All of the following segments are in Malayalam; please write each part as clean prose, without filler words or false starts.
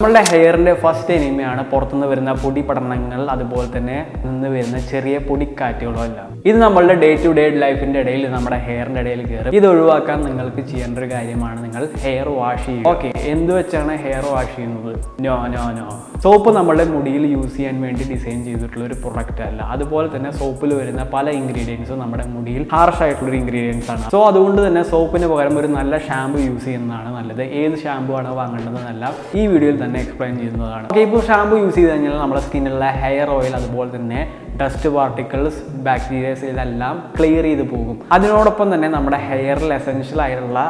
നമ്മളുടെ ഹെയറിൻ്റെ ഫസ്റ്റ് എനിമിയാണ് പുറത്തുനിന്ന് വരുന്ന പൊടി പടർന്നങ്ങൾ, അതുപോലെ തന്നെ നിന്ന് വരുന്ന ചെറിയ പൊടിക്കാറ്റുകളും എല്ലാം. ഇത് നമ്മളുടെ ഡേ ടു ഡേ ലൈഫിൻ്റെ ഇടയിൽ നമ്മുടെ ഹെയറിൻ്റെ ഇടയിൽ കയറും. ഇത് ഒഴിവാക്കാൻ നിങ്ങൾക്ക് ചെയ്യേണ്ട ഒരു കാര്യമാണ് നിങ്ങൾ ഹെയർ വാഷ് ചെയ്യുക. ഓക്കെ, എന്ത് വെച്ചാണ് ഹെയർ വാഷ് ചെയ്യുന്നത്? നോ. സോപ്പ് നമ്മളുടെ മുടിയിൽ യൂസ് ചെയ്യാൻ വേണ്ടി ഡിസൈൻ ചെയ്തിട്ടുള്ള ഒരു പ്രൊഡക്റ്റ് അല്ല. അതുപോലെ തന്നെ സോപ്പിൽ വരുന്ന പല ഇൻഗ്രീഡിയൻസും നമ്മുടെ മുടിയിൽ ഹാർഷ് ആയിട്ടുള്ളൊരു ഇൻഗ്രീഡിയൻസ് ആണ്. സോ അതുകൊണ്ട് തന്നെ സോപ്പിന് പകരം ഒരു നല്ല ഷാമ്പു യൂസ് ചെയ്യുന്നതാണ് നല്ലത്. ഏത് ഷാമ്പു ആണ് വാങ്ങേണ്ടതെന്നല്ല ഈ വീഡിയോയിൽ തന്നെ എക്സ്പ്ലെയിൻ ചെയ്യുന്നതാണ്. ഓക്കെ, ഇപ്പോൾ ഷാമ്പു യൂസ് ചെയ്ത് കഴിഞ്ഞാൽ നമ്മുടെ സ്കിന്നിലുള്ള ഹെയർ ഓയിൽ, അതുപോലെ തന്നെ ഡസ്റ്റ് പാർട്ടിക്കിൾസ്, ബാക്ടീരിയസ് ഇതെല്ലാം ക്ലിയർ ചെയ്ത് പോകും. അതിനോടൊപ്പം തന്നെ നമ്മുടെ ഹെയറിൽ എസെൻഷ്യൽ ആയിട്ടുള്ള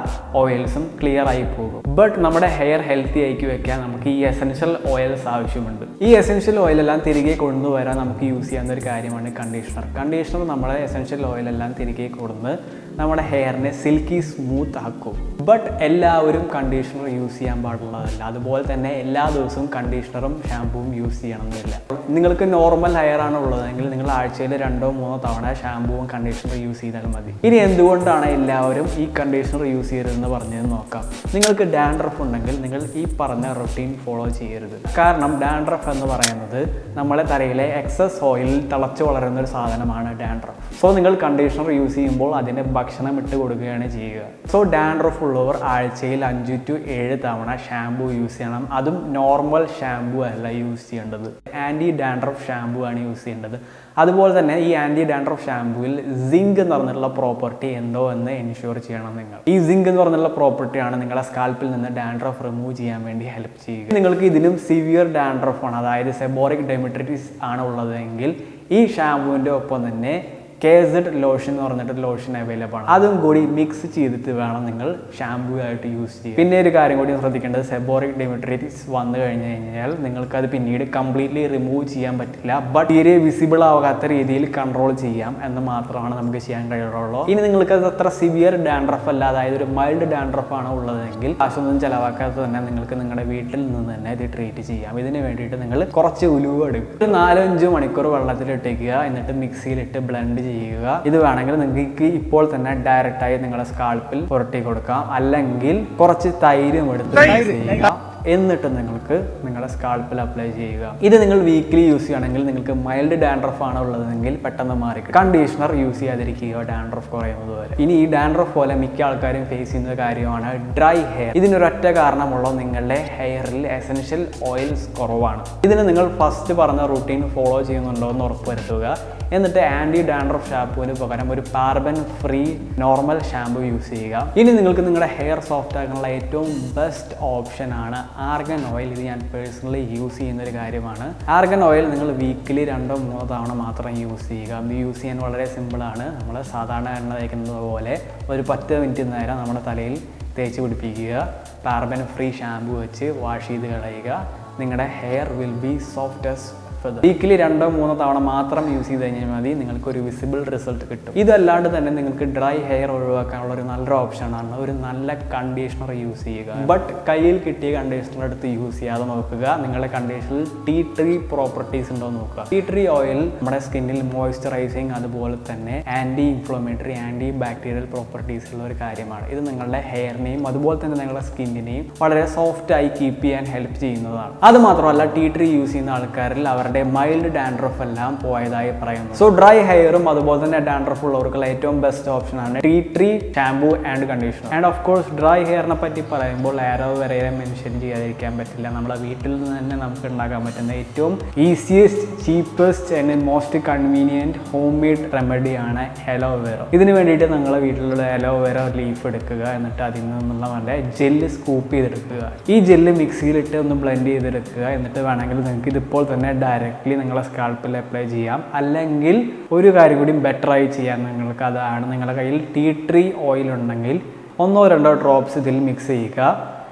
ഓയിൽസും ക്ലിയർ ആയി പോകും. ബട്ട് നമ്മുടെ ഹെയർ ഹെൽത്തി ആക്കി വെക്കാൻ നമുക്ക് ഈ എസെൻഷ്യൽ ഓയിൽസ് ആവശ്യമുണ്ട്. ഈ എസെൻഷ്യൽ ഓയിലെല്ലാം തിരികെ കൊണ്ടുവരാൻ നമുക്ക് യൂസ് ചെയ്യാവുന്ന ഒരു കാര്യമാണ് കണ്ടീഷണർ നമ്മുടെ എസെൻഷ്യൽ ഓയിലെല്ലാം തിരികെ കൊടുന്ന് നമ്മുടെ ഹെയറിനെ സിൽക്കി സ്മൂത്ത് ആക്കും. ബട്ട് എല്ലാവരും കണ്ടീഷണർ യൂസ് ചെയ്യാൻ പാടുള്ളതല്ല. അതുപോലെ തന്നെ എല്ലാ ദിവസവും കണ്ടീഷണറും ഷാമ്പുവും യൂസ് ചെയ്യണമെന്നില്ല. നിങ്ങൾക്ക് നോർമൽ ഹെയർ ആണ് ഉള്ളതെങ്കിൽ നിങ്ങൾ ആഴ്ചയിൽ 2-3 തവണ ഷാമ്പുവും കണ്ടീഷണർ യൂസ് ചെയ്താൽ മതി. ഇനി എന്തുകൊണ്ടാണ് എല്ലാവരും ഈ കണ്ടീഷണർ യൂസ് ചെയ്യരുതെന്ന് പറഞ്ഞത് നോക്കാം. നിങ്ങൾക്ക് ഡാൻഡ്രഫ് ഉണ്ടെങ്കിൽ നിങ്ങൾ ഈ പറഞ്ഞ റൊട്ടീൻ ഫോളോ ചെയ്യരുത്. കാരണം ഡാൻഡ്രഫ് എന്ന് പറയുന്നത് നമ്മുടെ തലയിലെ എക്സസ് ഓയിലിൽ തിളച്ച് വളരുന്ന ഒരു സാധനമാണ് ഡാൻഡ്രഫ്. സോ നിങ്ങൾ കണ്ടീഷണർ യൂസ് ചെയ്യുമ്പോൾ അതിന് ഭക്ഷണം ഇട്ട് കൊടുക്കുകയാണ് ചെയ്യുക. സോ ഡാൻഡ്രഫ് ഉള്ളവർ ആഴ്ചയിൽ 5 to 7 തവണ ഷാമ്പു യൂസ് ചെയ്യണം. അതും നോർമൽ ഷാമ്പു അല്ല യൂസ് ചെയ്യേണ്ടത്, ആൻറ്റി ഡാൻഡ്രഫ് ഷാമ്പു ആണ് യൂസ് ചെയ്യേണ്ടത്. അതുപോലെ തന്നെ ഈ ആൻറ്റി ഡാൻഡ്രഫ് ഷാമ്പുവിൽ സിങ്ക് എന്ന് പറഞ്ഞിട്ടുള്ള പ്രോപ്പർട്ടി എന്തോ എന്ന് എൻഷുർ ചെയ്യണം നിങ്ങൾ. ഈ സിങ്ക് എന്ന് പറഞ്ഞിട്ടുള്ള പ്രോപ്പർട്ടിയാണ് നിങ്ങളുടെ സ്കാൽപ്പിൽ നിന്ന് ഡാൻഡ്രഫ് റിമൂവ് ചെയ്യാൻ വേണ്ടി ഹെൽപ്പ് ചെയ്യുക. നിങ്ങൾക്ക് ഇതിലും സിവിയർ ഡാൻഡ്രഫ് ആണ്, അതായത് സെബോറിക് ഡെർമറ്റൈറ്റിസ് ആണ് ഉള്ളതെങ്കിൽ ഈ ഷാമ്പുവിൻ്റെ ഒപ്പം തന്നെ KZ ലോഷൻ എന്ന് പറഞ്ഞിട്ട് ലോഷൻ അവൈലബിൾ ആണ്. അതും കൂടി മിക്സ് ചെയ്തിട്ട് വേണം നിങ്ങൾ ഷാമ്പൂ ആയിട്ട് യൂസ് ചെയ്യുക. പിന്നെ ഒരു കാര്യം കൂടി ശ്രദ്ധിക്കേണ്ടത്, സെബോറിക് ഡെർമറ്റൈറ്റിസ് വന്നു കഴിഞ്ഞാൽ നിങ്ങൾക്കത് പിന്നീട് കംപ്ലീറ്റ്ലി റിമൂവ് ചെയ്യാൻ പറ്റില്ല. ബട്ട് തീരെ വിസിബിൾ ആകാത്ത രീതിയിൽ കൺട്രോൾ ചെയ്യാം എന്ന് മാത്രമാണ് നമുക്ക് ചെയ്യാൻ കഴിയുള്ളൂ. ഇനി നിങ്ങൾക്ക് അത് അത്ര സിവിയർ ഡാൻഡ്രഫ് അല്ല, അതായത് ഒരു മൈൽഡ് ഡാൻഡ്രഫ് ആണ് ഉള്ളതെങ്കിൽ കാശൊന്നും ചിലവാക്കാതെ തന്നെ നിങ്ങൾക്ക് നിങ്ങളുടെ വീട്ടിൽ നിന്ന് തന്നെ ഇത് ട്രീറ്റ് ചെയ്യാം. ഇതിന് വേണ്ടിയിട്ട് നിങ്ങൾ കുറച്ച് ഉലുവ എടുക്കും, ഒരു 4-5 മണിക്കൂർ വെള്ളത്തിലിട്ടേക്കുക, എന്നിട്ട് മിക്സിയിലിട്ട് ബ്ലെൻഡ് ചെയ്യുക. ഇത് വേണമെങ്കിൽ നിങ്ങൾക്ക് ഇപ്പോൾ തന്നെ ഡയറക്റ്റായി നിങ്ങളുടെ സ്കാൽപ്പിൽ പുരട്ടി കൊടുക്കാം, അല്ലെങ്കിൽ കുറച്ച് തൈരും എടുത്ത് ചെയ്യുക, എന്നിട്ട് നിങ്ങൾക്ക് നിങ്ങളുടെ സ്കാൽപ്പിൽ അപ്ലൈ ചെയ്യുക. ഇത് നിങ്ങൾ വീക്ക്ലി യൂസ് ചെയ്യുകയാണെങ്കിൽ നിങ്ങൾക്ക് മൈൽഡ് ഡാൻഡ്രഫ് ആണ് ഉള്ളതെങ്കിൽ പെട്ടെന്ന് മാറി. കണ്ടീഷണർ യൂസ് ചെയ്യാതിരിക്കുക ഡാൻഡ്രഫ് കുറയുന്നത് വരെ. ഇനി ഈ ഡാൻഡ്രഫ് പോലെ മിക്ക ആൾക്കാരും ഫേസ് ചെയ്യുന്ന കാര്യമാണ് ഡ്രൈ ഹെയർ. ഇതിനൊരൊറ്റ കാരണമുള്ള നിങ്ങളുടെ ഹെയറിൽ എസെൻഷ്യൽ ഓയിൽസ് കുറവാണ്. ഇതിന് നിങ്ങൾ ഫസ്റ്റ് പറഞ്ഞ റൂട്ടീൻ ഫോളോ ചെയ്യുന്നുണ്ടോ എന്ന് ഉറപ്പുവരുത്തുക. എന്നിട്ട് ആൻറ്റി ഡാൻഡ്രഫ് ഷാമ്പുവിന് പകരം ഒരു പാർബൻ ഫ്രീ നോർമൽ ഷാമ്പു യൂസ് ചെയ്യുക. ഇനി നിങ്ങൾക്ക് നിങ്ങളുടെ ഹെയർ സോഫ്റ്റ് ആക്കാനുള്ള ഏറ്റവും ബെസ്റ്റ് ഓപ്ഷൻ ആണ് ആർഗൻ ഓയിൽ. ഇത് ഞാൻ പേഴ്സണലി യൂസ് ചെയ്യുന്ന ഒരു കാര്യമാണ്. ആർഗൻ ഓയിൽ നിങ്ങൾ വീക്കിലി 2-3 തവണ മാത്രം യൂസ് ചെയ്യുക. ഇത് യൂസ് ചെയ്യാൻ വളരെ സിമ്പിളാണ്. നമ്മൾ സാധാരണ എണ്ണ തേക്കുന്നത് പോലെ ഒരു 10 മിനിറ്റ് നേരം നമ്മുടെ തലയിൽ തേച്ച് പിടിപ്പിക്കുക. പാർബൻ ഫ്രീ ഷാമ്പു വെച്ച് വാഷ് ചെയ്ത് കളയുക. നിങ്ങളുടെ hair will be softest. Weekly 2-3 തവണ മാത്രം യൂസ് ചെയ്ത് കഴിഞ്ഞാൽ മതി, നിങ്ങൾക്ക് ഒരു വിസിബിൾ റിസൾട്ട് കിട്ടും. ഇതല്ലാണ്ട് തന്നെ നിങ്ങൾക്ക് ഡ്രൈ ഹെയർ ഒഴിവാക്കാനുള്ള ഒരു നല്ലൊരു ഓപ്ഷനാണ് ഒരു നല്ല കണ്ടീഷണർ യൂസ് ചെയ്യുക. ബട്ട് കയ്യിൽ കിട്ടിയ കണ്ടീഷണർ എടുത്ത് യൂസ് ചെയ്യാതെ നോക്കുക. നിങ്ങളുടെ കണ്ടീഷണറിൽ ടീ ട്രീ പ്രോപ്പർട്ടീസ് ഉണ്ടോ നോക്കുക. ടീ ട്രീ ഓയിൽ നമ്മുടെ സ്കിന്നിൽ മോയ്സ്ചറൈസിങ്, അതുപോലെ തന്നെ anti inflammatory, anti bacterial properties ഉള്ള ഒരു കാര്യമാണ്. ഇത് നിങ്ങളുടെ ഹെയറിനെയും അതുപോലെ തന്നെ നിങ്ങളുടെ സ്കിന്നിനെയും വളരെ സോഫ്റ്റ് ആയി കീപ്പ് ചെയ്യാൻ ഹെൽപ്പ് ചെയ്യുന്നതാണ്. അത് മാത്രമല്ല ടീ ട്രീ യൂസ് ചെയ്യുന്ന ആൾക്കാരിൽ അവരുടെ മൈൽഡ് ഡാൻഡ്രഫ് എല്ലാം പോയതായി പറയുന്നു. സോ ഡ്രൈ ഹെയറും അതുപോലെ തന്നെ ഡാൻഡ്രഫ് ഉള്ളവർക്കുള്ള ഏറ്റവും ബെസ്റ്റ് ഓപ്ഷൻ ആണ് tea tree shampoo and conditioner. And of course dry ഹെയറിനെ പറ്റി പറയുമ്പോൾ ആലോവേരയെ മെൻഷൻ ചെയ്യാതിരിക്കാൻ പറ്റില്ല. നമ്മുടെ വീട്ടിൽ നിന്ന് തന്നെ നമുക്ക് ഉണ്ടാക്കാൻ പറ്റുന്ന ഏറ്റവും easiest, cheapest and most convenient home made റെമഡിയാണ് അലോവേര. ഇതിന് വേണ്ടിയിട്ട് നിങ്ങളുടെ വീട്ടിലുള്ള അലോവേര ലീഫ് എടുക്കുക, എന്നിട്ട് അതിൽ നിന്നുള്ള നല്ല ജെല്ല് സ്കൂപ്പ് ചെയ്തെടുക്കുക. ഈ ജെല്ല് മിക്സിയിലിട്ട് ഒന്ന് ബ്ലെൻഡ് ചെയ്തെടുക്കുക. എന്നിട്ട് വേണമെങ്കിൽ നിങ്ങൾക്ക് ഇതിപ്പോൾ തന്നെ ഡയറക്റ്റ്ലി നിങ്ങളുടെ സ്കാൽപ്പിൽ അപ്ലൈ ചെയ്യാം. അല്ലെങ്കിൽ ഒരു കാര്യം കൂടി ബെറ്ററായി ചെയ്യാം നിങ്ങൾക്ക്. അതാണ് നിങ്ങളുടെ കയ്യിൽ ടീ ട്രീ ഓയിൽ ഉണ്ടെങ്കിൽ 1-2 ഡ്രോപ്സ് ഇതിൽ മിക്സ് ചെയ്യുക.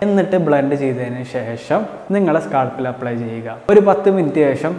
എന്നിട്ട് ബ്ലെൻഡ് ചെയ്തതിന് ശേഷം നിങ്ങളുടെ സ്കാൽപ്പിൽ അപ്ലൈ ചെയ്യുക. ഒരു 10 മിനിറ്റ് ശേഷം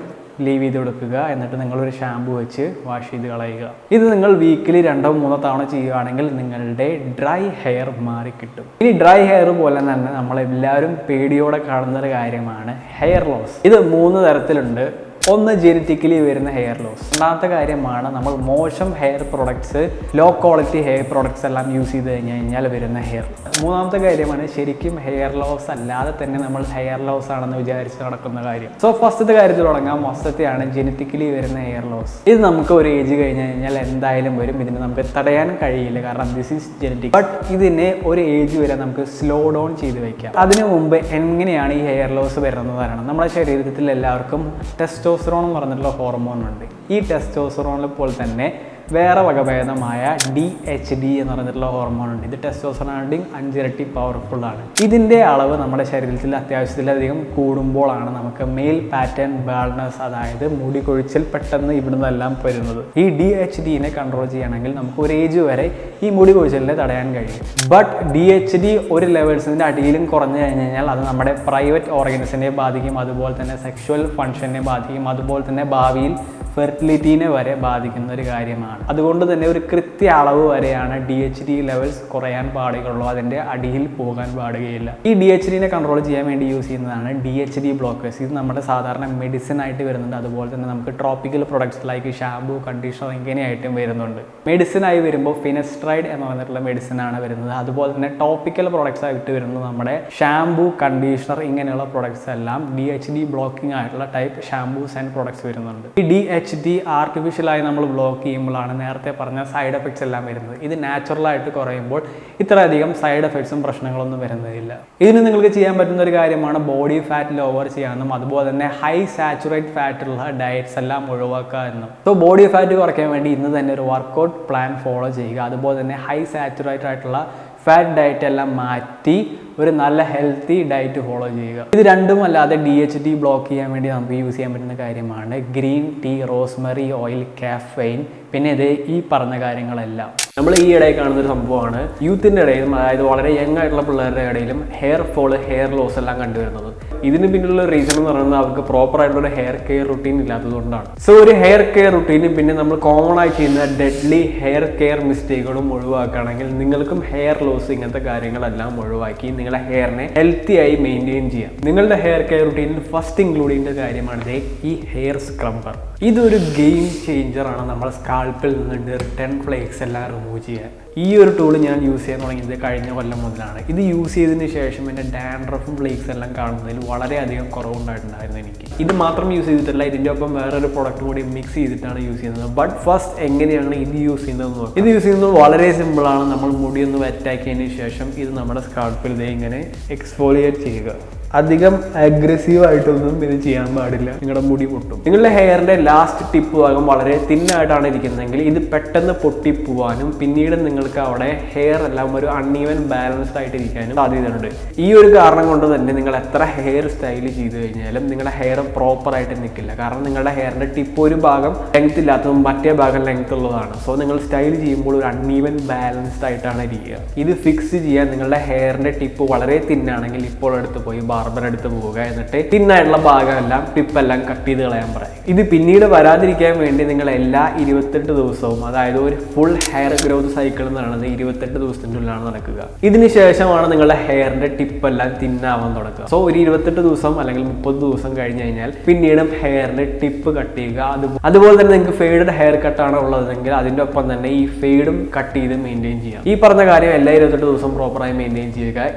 ലീവ് ചെയ്ത് കൊടുക്കുക. എന്നിട്ട് നിങ്ങളൊരു ഷാമ്പു വെച്ച് വാഷ് ചെയ്ത് കളയുക. ഇത് നിങ്ങൾ വീക്കിലി 2-3 തവണ ചെയ്യുകയാണെങ്കിൽ നിങ്ങളുടെ ഡ്രൈ ഹെയർ മാറിക്കിട്ടും. ഇനി ഡ്രൈ ഹെയർ പോലെ തന്നെ നമ്മളെല്ലാവരും പേടിയോടെ കാണുന്ന ഒരു കാര്യമാണ് ഹെയർ ലോസ്. ഇത് 3 തരത്തിലുണ്ട്. ഒന്ന് ജെനറ്റിക്കലി വരുന്ന ഹെയർ ലോസ്. രണ്ടാമത്തെ കാര്യമാണ് നമ്മൾ മോശം hair products, low quality hair products എല്ലാം യൂസ് ചെയ്ത് കഴിഞ്ഞാൽ വരുന്ന ഹെയർ. മൂന്നാമത്തെ കാര്യമാണ് ശരിക്കും ഹെയർ ലോസ് അല്ലാതെ തന്നെ നമ്മൾ ഹെയർ ലോസ് ആണെന്ന് വിചാരിച്ച് നടക്കുന്ന കാര്യം. സോ ഫസ്റ്റത്തെ കാര്യത്തിൽ തുടങ്ങാം. ഫസ്റ്റത്തെയാണ് ജെനറ്റിക്കലി വരുന്ന ഹെയർ ലോസ്. ഇത് നമുക്ക് ഒരു ഏജ് കഴിഞ്ഞ് കഴിഞ്ഞാൽ എന്തായാലും വരും. ഇതിന് നമുക്ക് തടയാൻ കഴിയില്ല, കാരണം ദിസ് ഈസ് ജെനറ്റിക്. ബട്ട് ഇതിനെ ഒരു ഏജ് വരെ നമുക്ക് സ്ലോ ഡൗൺ ചെയ്ത് വെക്കാം. അതിനു മുമ്പ് എങ്ങനെയാണ് ഈ ഹെയർ ലോസ് വരുന്നത് പറയണം. നമ്മുടെ ശരീരത്തിൽ എല്ലാവർക്കും ടെസ്റ്റോസ്റ്ററോൺ എന്ന് പറഞ്ഞിട്ടുള്ള ഹോർമോൺ ഉണ്ട്. ഈ ടെസ്റ്റോസ്റ്ററോണിനെ പോലെ തന്നെ വേറെ വകഭേദമായ DHD എന്ന് പറഞ്ഞിട്ടുള്ള ഹോർമോൺ ഉണ്ട്. ഇത് ടെസ്റ്റോസ്റ്ററോണിൻ്റെയും 5 ഇരട്ടി പവർഫുൾ ആണ്. ഇതിൻ്റെ അളവ് നമ്മുടെ ശരീരത്തിൽ അത്യാവശ്യത്തിലധികം കൂടുമ്പോഴാണ് നമുക്ക് മെയിൽ പാറ്റേൺ ബാൾനെസ്, അതായത് മുടി കൊഴിച്ചിൽ പെട്ടെന്ന് ഇവിടുന്നെല്ലാം വരുന്നത്. ഈ DHDനെ കൺട്രോൾ ചെയ്യണമെങ്കിൽ നമുക്ക് ഒരു ഏജ് വരെ ഈ മുടി കൊഴിച്ചിലിനെ തടയാൻ കഴിയും. ബട്ട് DHD ഒരു ലെവൽസിൻ്റെ അടിയിലും കുറഞ്ഞു കഴിഞ്ഞാൽ അത് നമ്മുടെ പ്രൈവറ്റ് ഓർഗൻസിനെ ബാധിക്കും, അതുപോലെ തന്നെ സെക്ഷുവൽ ഫങ്ഷനെ ബാധിക്കും, അതുപോലെ തന്നെ ഭാവിയിൽ ഫെർട്ടിലിറ്റീനെ വരെ ബാധിക്കുന്ന ഒരു കാര്യമാണ്. അതുകൊണ്ട് തന്നെ ഒരു കൃത്യ അളവ് വരെയാണ് DHD ലെവൽസ് കുറയാൻ പാടുകയുള്ളൂ, അതിൻ്റെ അടിയിൽ പോകാൻ പാടുകയില്ല. ഈ DHDനെ കൺട്രോൾ ചെയ്യാൻ വേണ്ടി യൂസ് ചെയ്യുന്നതാണ് DHD ബ്ലോക്കേഴ്സ്. ഇത് നമ്മുടെ സാധാരണ മെഡിസിൻ ആയിട്ട് വരുന്നുണ്ട്. അതുപോലെ തന്നെ നമുക്ക് tropical products like shampoo, conditioner ഇങ്ങനെയായിട്ടും വരുന്നുണ്ട്. മെഡിസിനായി വരുമ്പോൾ ഫിനസ്ട്രൈഡ് എന്ന് പറഞ്ഞിട്ടുള്ള മെഡിസിനാണ് വരുന്നത്. അതുപോലെ തന്നെ ടോപ്പിക്കൽ പ്രൊഡക്ട്സ് ആയിട്ട് വരുന്നത് നമ്മുടെ ഷാമ്പൂ, കണ്ടീഷണർ ഇങ്ങനെയുള്ള പ്രൊഡക്ട്സ് എല്ലാം DHD ബ്ലോക്കിംഗ് ആയിട്ടുള്ള ടൈപ്പ് ഷാമ്പൂസ് ആൻഡ് പ്രൊഡക്ട്സ് വരുന്നുണ്ട്. ഈ DHD ആർട്ടിഫിഷ്യലായി നമ്മൾ ബ്ലോക്ക് ചെയ്യുമ്പോഴാണ് നേരത്തെ പറഞ്ഞ സൈഡ് എഫക്ട്സ് എല്ലാം വരുന്നത്. ഇത് നാച്ചുറലായിട്ട് കുറയുമ്പോൾ ഇത്രയധികം സൈഡ് എഫക്ട്സും പ്രശ്നങ്ങളൊന്നും വരുന്നതില്ല. ഇതിന് നിങ്ങൾക്ക് ചെയ്യാൻ പറ്റുന്ന ഒരു കാര്യമാണ് ബോഡി ഫാറ്റ് ലോവർ ചെയ്യാമെന്നും അതുപോലെ തന്നെ ഹൈ സാച്ചുറേറ്റ് ഫാറ്റുള്ള ഡയറ്റ്സ് എല്ലാം ഒഴിവാക്കുക എന്നും. സോ ബോഡി ഫാറ്റ് കുറയ്ക്കാൻ വേണ്ടി ഇന്ന് തന്നെ ഒരു വർക്കൗട്ട് പ്ലാൻ ഫോളോ ചെയ്യുക. അതുപോലെ തന്നെ ഹൈ സാച്ചുറേറ്റഡ് ആയിട്ടുള്ള ഫാറ്റ് ഡയറ്റ് എല്ലാം മാറ്റി ഒരു നല്ല ഹെൽത്തി ഡയറ്റ് ഫോളോ ചെയ്യുക. ഇത് രണ്ടുമല്ലാതെ DHD ബ്ലോക്ക് ചെയ്യാൻ വേണ്ടി നമുക്ക് യൂസ് ചെയ്യാൻ പറ്റുന്ന കാര്യമാണ് ഗ്രീൻ ടീ, റോസ്മെറി ഓയിൽ, കാഫെയിൻ, പിന്നെ ഇത് ഈ പറഞ്ഞ കാര്യങ്ങളെല്ലാം. നമ്മൾ ഈ ഇടയിൽ കാണുന്ന ഒരു സംഭവമാണ് യൂത്തിൻ്റെ ഇടയിലും, അതായത് വളരെ യങ് ആയിട്ടുള്ള പിള്ളേരുടെ ഇടയിലും ഹെയർ ഫോള്, ഹെയർ ലോസ് എല്ലാം കണ്ടുവരുന്നത്. ഇതിന് പിന്നിലുള്ള റീസൺ എന്ന് പറയുന്നത് അവർക്ക് പ്രോപ്പർ ആയിട്ടുള്ള ഹെയർ കെയർ റുട്ടീൻ ഇല്ലാത്തതുകൊണ്ടാണ്. സോ ഒരു ഹെയർ കെയർ റുട്ടീനും പിന്നെ നമ്മൾ കോമൺ ആയി ചെയ്യുന്ന ഡെഡ്ലി ഹെയർ കെയർ മിസ്റ്റേക്കുകളും ഒഴിവാക്കുകയാണെങ്കിൽ നിങ്ങൾക്കും ഹെയർ ലോസ് ഇങ്ങനത്തെ കാര്യങ്ങളെല്ലാം ഒഴിവാക്കി നിങ്ങളുടെ ഹെയറിനെ ഹെൽത്തി ആയി മെയിൻറ്റെയിൻ ചെയ്യാം. നിങ്ങളുടെ ഹെയർ കെയർ റുട്ടീനിൽ ഫസ്റ്റ് ഇൻക്ലൂഡ് ചെയ്യേണ്ട കാര്യമാണ് ഈ ഹെയർ സ്ക്രബ്ബർ. ഇതൊരു ഗെയിം ചേഞ്ചർ ആണ് നമ്മുടെ സ്കാൾപ്പിൽ നിന്ന് ഡെർട്ട് ആൻഡ് ഫ്ലേക്സ് എല്ലാം റിമൂവ് ചെയ്യാൻ. ഈ ഒരു ടൂൾ ഞാൻ യൂസ് ചെയ്യാൻ തുടങ്ങിയത് കഴിഞ്ഞ കൊല്ലം മുതലാണ്. ഇത് യൂസ് ചെയ്തതിന് ശേഷം എൻ്റെ ഡാൻഡ്രഫും ഫ്ലേക്സ് എല്ലാം കാണുന്നതിൽ വളരെയധികം കുറവുണ്ടായിട്ടുണ്ടായിരുന്നു എനിക്ക്. ഇത് മാത്രം യൂസ് ചെയ്തിട്ടില്ല, ഇതിൻ്റെ ഒപ്പം വേറൊരു പ്രൊഡക്റ്റ് കൂടി മിക്സ് ചെയ്തിട്ടാണ് യൂസ് ചെയ്യുന്നത്. ബട്ട് ഫസ്റ്റ് എങ്ങനെയാണ് ഇത് യൂസ് ചെയ്യുന്നത് നോക്കാം. ഇത് യൂസ് ചെയ്യുന്നത് വളരെ സിമ്പിളാണ്. നമ്മൾ മുടിയൊന്ന് വെറ്റാക്കിയതിന് ശേഷം ഇത് നമ്മുടെ സ്കാൾപ്പിൽ ഇങ്ങനെ എക്സ്ഫോളിയേറ്റ് ചെയ്യുക. അധികം അഗ്രസീവായിട്ടൊന്നും ഇത് ചെയ്യാൻ പാടില്ല, നിങ്ങളുടെ മുടി പൊട്ടും. നിങ്ങളുടെ ഹെയറിൻ്റെ ലാസ്റ്റ് ടിപ്പ് ഭാഗം വളരെ തിന്നായിട്ടാണ് ഇരിക്കുന്നതെങ്കിൽ ഇത് പെട്ടെന്ന് പൊട്ടിപ്പോവാനും പിന്നീട് നിങ്ങൾക്ക് അവിടെ ഹെയർ എല്ലാം ഒരു അൺഈവൻ ബാലൻസ്ഡ് ആയിട്ട് ഇരിക്കാനും സാധ്യതയുണ്ട്. ഈ ഒരു കാരണം കൊണ്ട് തന്നെ നിങ്ങൾ എത്ര ഹെയർ സ്റ്റൈൽ ചെയ്ത് കഴിഞ്ഞാലും നിങ്ങളുടെ ഹെയർ പ്രോപ്പറായിട്ട് നിൽക്കില്ല. കാരണം നിങ്ങളുടെ ഹെയറിൻ്റെ ടിപ്പ് ഒരു ഭാഗം ലെങ്ത് ഇല്ലാത്തതും മറ്റേ ഭാഗം ലെങ്ത് ഉള്ളതാണ്. സോ നിങ്ങൾ സ്റ്റൈൽ ചെയ്യുമ്പോൾ ഒരു അൺഈവൻ ബാലൻസ്ഡ് ആയിട്ടാണ് ഇരിക്കുക. ഇത് ഫിക്സ് ചെയ്യാൻ നിങ്ങളുടെ ഹെയറിൻ്റെ ടിപ്പ് വളരെ തിന്നാണെങ്കിൽ ഇപ്പോൾ എടുത്ത് പോയി ബാർബർ എടുത്ത് പോവുക, എന്നിട്ട് തിന്നായിട്ടുള്ള ഭാഗമെല്ലാം ടിപ്പെല്ലാം കട്ട് ചെയ്ത് കളയാൻ പറയാം. ഇത് പിന്നീട് വരാതിരിക്കാൻ വേണ്ടി നിങ്ങൾ എല്ലാ 28 ദിവസവും, അതായത് ഒരു ഫുൾ ഹെയർ ഗ്രോത്ത് സൈക്കിൾ എന്ന് പറയുന്നത് 28 ദിവസത്തിൻ്റെ ഉള്ളിലാണ് നടക്കുക. ഇതിന് ശേഷമാണ് നിങ്ങളുടെ ഹെയറിന്റെ ടിപ്പെല്ലാം തിന്നാവാൻ തുടങ്ങുക. സോ ഒരു 28 ദിവസം അല്ലെങ്കിൽ 30 ദിവസം കഴിഞ്ഞ് കഴിഞ്ഞാൽ പിന്നീടും ഹെയറിന്റെ ടിപ്പ് കട്ട് ചെയ്യുക. അതുപോലെ തന്നെ നിങ്ങൾക്ക് ഫെയ്ഡഡ് ഹെയർ കട്ടാണ് ഉള്ളതെങ്കിൽ അതിൻ്റെ ഒപ്പം തന്നെ ഈ ഫെയ്ഡും കട്ട് ചെയ്ത് മെയിൻറ്റെയിൻ ചെയ്യാം. ഈ പറഞ്ഞ കാര്യം എല്ലാ 28 ദിവസം പ്രോപ്പറായി മെയിൻറ്റെയിൻ ചെയ്യുക.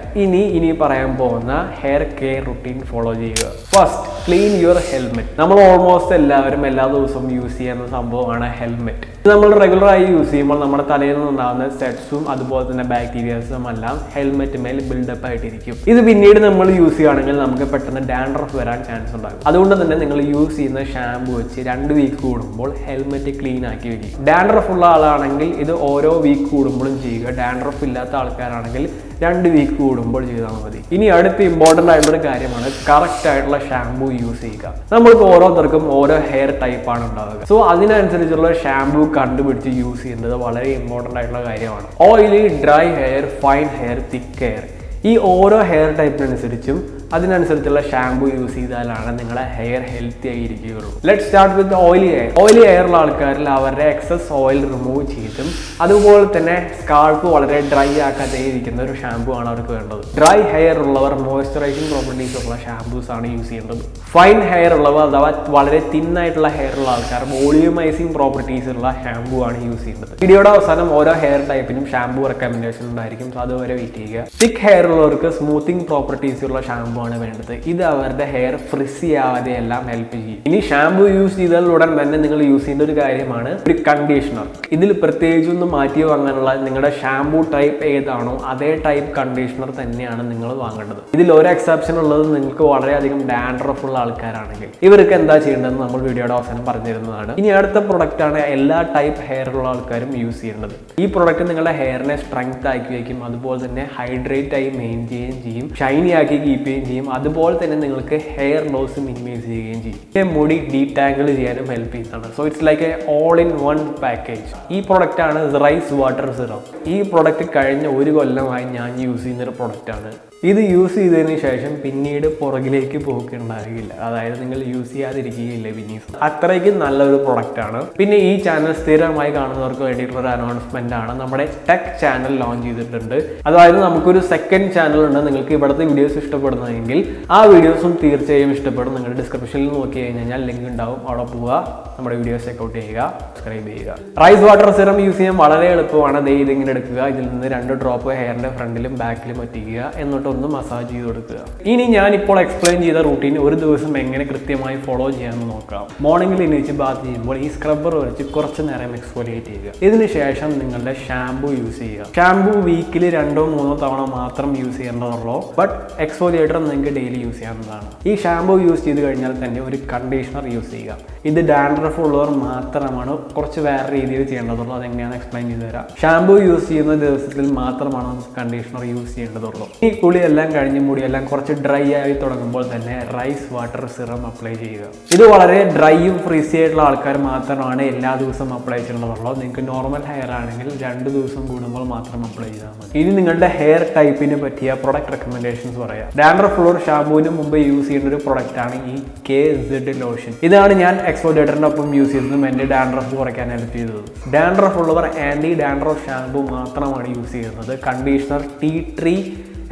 ഇനി പറയാൻ പോകുന്ന ഹെയർ കെയർ റുട്ടീൻ ഫോളോ ചെയ്യുക. First, clean your helmet. നമ്മൾ ഓൾമോസ്റ്റ് എല്ലാവരും എല്ലാ ദിവസവും യൂസ് ചെയ്യുന്ന സംഭവമാണ് ഹെൽമെറ്റ്. ഇത് നമ്മൾ റെഗുലറായി യൂസ് ചെയ്യുമ്പോൾ നമ്മുടെ തലയിൽ നിന്നുണ്ടാകുന്ന സെറ്റ്സും അതുപോലെ തന്നെ ബാക്ടീരിയാസും എല്ലാം ഹെൽമെറ്റ് മേൽ ബിൽഡപ്പ് ആയിട്ടിരിക്കും. ഇത് പിന്നീട് നമ്മൾ യൂസ് ചെയ്യുകയാണെങ്കിൽ നമുക്ക് പെട്ടെന്ന് ഡാൻഡ്രഫ് വരാൻ ചാൻസ് ഉണ്ടാകും. അതുകൊണ്ട് തന്നെ നിങ്ങൾ യൂസ് ചെയ്യുന്ന ഷാമ്പു വെച്ച് 2 വീക്ക് കൂടുമ്പോൾ ഹെൽമെറ്റ് ക്ലീൻ ആക്കി വയ്ക്കും. ഡാൻഡ്രഫ് ഉള്ള ആളാണെങ്കിൽ ഇത് ഓരോ വീക്ക് കൂടുമ്പോഴും ചെയ്യുക. ഡാൻഡ്രഫ് ഇല്ലാത്ത ആൾക്കാരാണെങ്കിൽ 2 വീക്ക് കൂടുമ്പോൾ ചെയ്താൽ മതി. ഇനി അടുത്ത ഇമ്പോർട്ടൻ്റ് ആയിട്ടുള്ളൊരു കാര്യമാണ് കറക്റ്റ് ആയിട്ടുള്ള ഷാമ്പു യൂസ് ചെയ്യുക. നമ്മൾക്ക് ഓരോരുത്തർക്കും ഓരോ ഹെയർ ടൈപ്പാണ് ഉണ്ടാവുക. സോ അതിനനുസരിച്ചുള്ള ഷാമ്പു കണ്ടുപിടിച്ച് യൂസ് ചെയ്യുന്നത് വളരെ ഇമ്പോർട്ടൻ്റ് ആയിട്ടുള്ള കാര്യമാണ്. Oily, dry hair, fine hair, thick hair, ഈ ഓരോ ഹെയർ ടൈപ്പിനനുസരിച്ചും അതിനനുസരിച്ചുള്ള ഷാമ്പു യൂസ് ചെയ്താലാണ് നിങ്ങളുടെ ഹെയർ ഹെൽത്തി ആയിരിക്കുകയുള്ളൂ. Let start with oily hair. Oily ഹെയറുള്ള ആൾക്കാരിൽ അവരുടെ എക്സസ് ഓയിൽ റിമൂവ് ചെയ്തും അതുപോലെ തന്നെ സ്കാൾപ്പ് വളരെ ഡ്രൈ ആക്കാതെ ഇരിക്കുന്ന ഒരു ഷാമ്പു ആണ് അവർക്ക് വേണ്ടത്. ഡ്രൈ ഹെയർ ഉള്ളവർ മോയ്സ്ചറൈസിങ് പ്രോപ്പർട്ടീസ് ഉള്ള ഷാമ്പൂസ് ആണ് യൂസ് ചെയ്യേണ്ടത്. ഫൈൻ ഹെയർ ഉള്ളവർ അഥവാ വളരെ തിന്നായിട്ടുള്ള ഹെയർ ഉള്ള ആൾക്കാർ വോളിയൂമൈസിങ് പ്രോപ്പർട്ടീസ് ഉള്ള ഷാമ്പു ആണ് യൂസ് ചെയ്യുന്നത്. വീഡിയോയുടെ അവസാനം ഓരോ ഹെയർ ടൈപ്പിനും ഷാമ്പു റെക്കമെൻഡേഷൻ ഉണ്ടായിരിക്കും. സോ അതുവരെ വെയിറ്റ് ചെയ്യുക. തിക്ക് ഹെയർ ഉള്ളവർക്ക് സ്മൂത്തിങ് പ്രോപ്പർട്ടീസ് ഉള്ള ഷാമ്പു ആണ് വേണ്ടത്. ഇത് അവരുടെ ഹെയർ ഫ്രിസി ആവാതെ എല്ലാം ഹെൽപ്പ് ചെയ്യും. ഇനി ഷാമ്പു യൂസ് ചെയ്താൽ ഉടൻ തന്നെ നിങ്ങൾ യൂസ് ചെയ്യുന്ന ഒരു കാര്യമാണ് ഒരു കണ്ടീഷണർ. ഇതിൽ പ്രത്യേകിച്ചൊന്നും മാറ്റി വാങ്ങാനുള്ള നിങ്ങളുടെ ഷാമ്പു ടൈപ്പ് ഏതാണോ അതേ ടൈപ്പ് കണ്ടീഷണർ തന്നെയാണ് നിങ്ങൾ വാങ്ങേണ്ടത്. ഇതിൽ ഒരു എക്സെപ്ഷൻ ഉള്ളത് നിങ്ങൾക്ക് വളരെയധികം ഡാൻഡ്രഫ് ഉള്ള ആൾക്കാരാണെങ്കിൽ ഇവർക്ക് എന്താ ചെയ്യേണ്ടതെന്ന് നമ്മൾ വീഡിയോയുടെ അവസാനം പറഞ്ഞിരുന്നതാണ്. ഇനി അടുത്ത പ്രൊഡക്റ്റ് ആണ് എല്ലാ ടൈപ്പ് ഹെയർ ഉള്ള ആൾക്കാരും യൂസ് ചെയ്യേണ്ടത്. ഈ പ്രൊഡക്റ്റ് നിങ്ങളുടെ ഹെയറിനെ സ്ട്രെങ്ത് ആക്കി വയ്ക്കും, അതുപോലെ തന്നെ ഹൈഡ്രേറ്റ് ആയി മെയിൻറ്റെയിൻ ചെയ്യും, ഷൈനി ആക്കി കീപ്പ് ചെയ്യുകയും ചെയ്യും, അതുപോലെ തന്നെ നിങ്ങൾക്ക് ഹെയർ ലോസ് മിനിമൈസ് ചെയ്യുകയും ചെയ്യും. മുടി ഡീടാങ്കിൾ ചെയ്യാനും ഹെൽപ്പ് ചെയ്യുന്നതാണ്. So it's like A all in one package. ഈ പ്രൊഡക്റ്റ് ആണ് റൈസ് വാട്ടർ സിറം. ഈ പ്രൊഡക്റ്റ് കഴിഞ്ഞ 1 കൊല്ലമായി ഞാൻ യൂസ് ചെയ്യുന്ന ഒരു പ്രൊഡക്റ്റ് ആണ്. ഇത് യൂസ് ചെയ്തതിന് ശേഷം പിന്നീട് പുറകിലേക്ക് പോക്കുണ്ടാകില്ല. അതായത് നിങ്ങൾ യൂസ് ചെയ്യാതിരിക്കുകയില്ല പിന്നീട്. അത്രയ്ക്ക് നല്ലൊരു പ്രൊഡക്റ്റ് ആണ്. പിന്നെ ഈ ചാനൽ സ്ഥിരമായി കാണുന്നവർക്ക് വേണ്ടിയിട്ടുള്ള ഒരു അനൗൺസ്മെന്റ് ആണ്. നമ്മുടെ ടെക് ചാനൽ ലോഞ്ച് ചെയ്തിട്ടുണ്ട്. അതായത് നമുക്കൊരു സെക്കൻഡ് ചാനൽ ഉണ്ട്. നിങ്ങൾക്ക് ഇവിടുത്തെ വീഡിയോസ് ഇഷ്ടപ്പെടുന്നതെങ്കിൽ ആ വീഡിയോസും തീർച്ചയായും ഇഷ്ടപ്പെടും. നിങ്ങളുടെ ഡിസ്ക്രിപ്ഷനിൽ നോക്കി കഴിഞ്ഞാൽ ലിങ്ക് ഉണ്ടാവും. അവിടെ പോവുക, നമ്മുടെ വീഡിയോസ് ചെക്കൗട്ട് ചെയ്യുക, സബ്സ്ക്രൈബ് ചെയ്യുക. റൈസ് വാട്ടർ സിറം യൂസ് ചെയ്യാൻ വളരെ എളുപ്പമാണ്. ഇതിങ്ങനെ എടുക്കുക, ഇതിൽ നിന്ന് 2 ഡ്രോപ്പ് ഹെയറിന്റെ ഫ്രണ്ടിലും ബാക്കിലും ഒറ്റിക്കുക, എന്നിട്ട് ഒന്ന് മസാജ് ചെയ്ത് കൊടുക്കുക. ഇനി ഞാനിപ്പോൾ എക്സ്പ്ലെയിൻ ചെയ്ത റൂട്ടീൻ ഒരു ദിവസം എങ്ങനെ കൃത്യമായി ഫോളോ ചെയ്യാമെന്ന് നോക്കാം. മോർണിംഗിൽ എണീച്ച് ബാത്ത് ചെയ്യുമ്പോൾ ഈ സ്ക്രബ്ബർ വെച്ച് കുറച്ച് നേരം എക്സ്ഫോലിയേറ്റ് ചെയ്യുക. ഇതിന് ശേഷം നിങ്ങളുടെ ഷാമ്പു യൂസ് ചെയ്യുക. ഷാമ്പു വീക്കിൽ 2-3 തവണ മാത്രം യൂസ് ചെയ്യേണ്ടതുള്ളൂ. ബട്ട് എക്സ്ഫോലിയേറ്റർ നിങ്ങൾക്ക് ഡെയിലി യൂസ് ചെയ്യാവുന്നതാണ്. ഈ ഷാമ്പു യൂസ് ചെയ്ത് കഴിഞ്ഞാൽ തന്നെ ഒരു കണ്ടീഷണർ യൂസ് ചെയ്യുക. ഇത് ഡാൻഡ്രഫ് ഉള്ളവർ മാത്രമാണ് കുറച്ച് വേറെ രീതിയിൽ ചെയ്യേണ്ടതുള്ളൂ. അതെങ്ങനെയാണ് എക്സ്പ്ലെയിൻ ചെയ്ത് തരാം. ഷാമ്പു യൂസ് ചെയ്യുന്ന ദിവസത്തിൽ മാത്രമാണ് നമുക്ക് കണ്ടീഷണർ യൂസ് ചെയ്യേണ്ടതുള്ളൂ. ഈ കുളിയെല്ലാം കഴിഞ്ഞ് മുടിയെല്ലാം കുറച്ച് ഡ്രൈ ആയി തുടങ്ങുമ്പോൾ തന്നെ റൈസ് വാട്ടർ സിറം അപ്ലൈ ചെയ്യുക. ഇത് വളരെ ഡ്രൈയും ഫ്രീസി ആയിട്ടുള്ള ആൾക്കാർ മാത്രമാണ് എല്ലാ ദിവസവും അപ്ലൈ ചെയ്യേണ്ടതുള്ളൂ. നിങ്ങൾക്ക് നോർമൽ ഹെയർ ആണെങ്കിൽ 2 ദിവസം കൂടുമ്പോൾ മാത്രം അപ്ലൈ ചെയ്താൽ മതി. ഇനി നിങ്ങളുടെ ഹെയർ ടൈപ്പിന് പറ്റിയ പ്രൊഡക്റ്റ് റെക്കമെൻഡേഷൻസ് പറയാം. ഡാൻഡ്രഫ് ഉള്ള ഷാമ്പൂവിന് മുമ്പ് യൂസ് ചെയ്യുന്ന ഒരു പ്രൊഡക്റ്റ് ആണ് ഈ KZ ലോഷൻ. ഇതാണ് ഞാൻ എക്സ്ഫോലിയേറ്ററിന്റെ ഒപ്പം യൂസ് ചെയ്തതും എന്റെ ഡാൻഡ്രഫ് കുറയ്ക്കാൻ ഹെൽപ്പ് ചെയ്തത്. ഡാൻഡ്രഫ് ഉള്ളവർ ആന്റി ഡാൻഡ്രഫ് ഷാമ്പൂ മാത്രമാണ് യൂസ് ചെയ്യുന്നത്. കണ്ടീഷണർ ടീ ട്രീ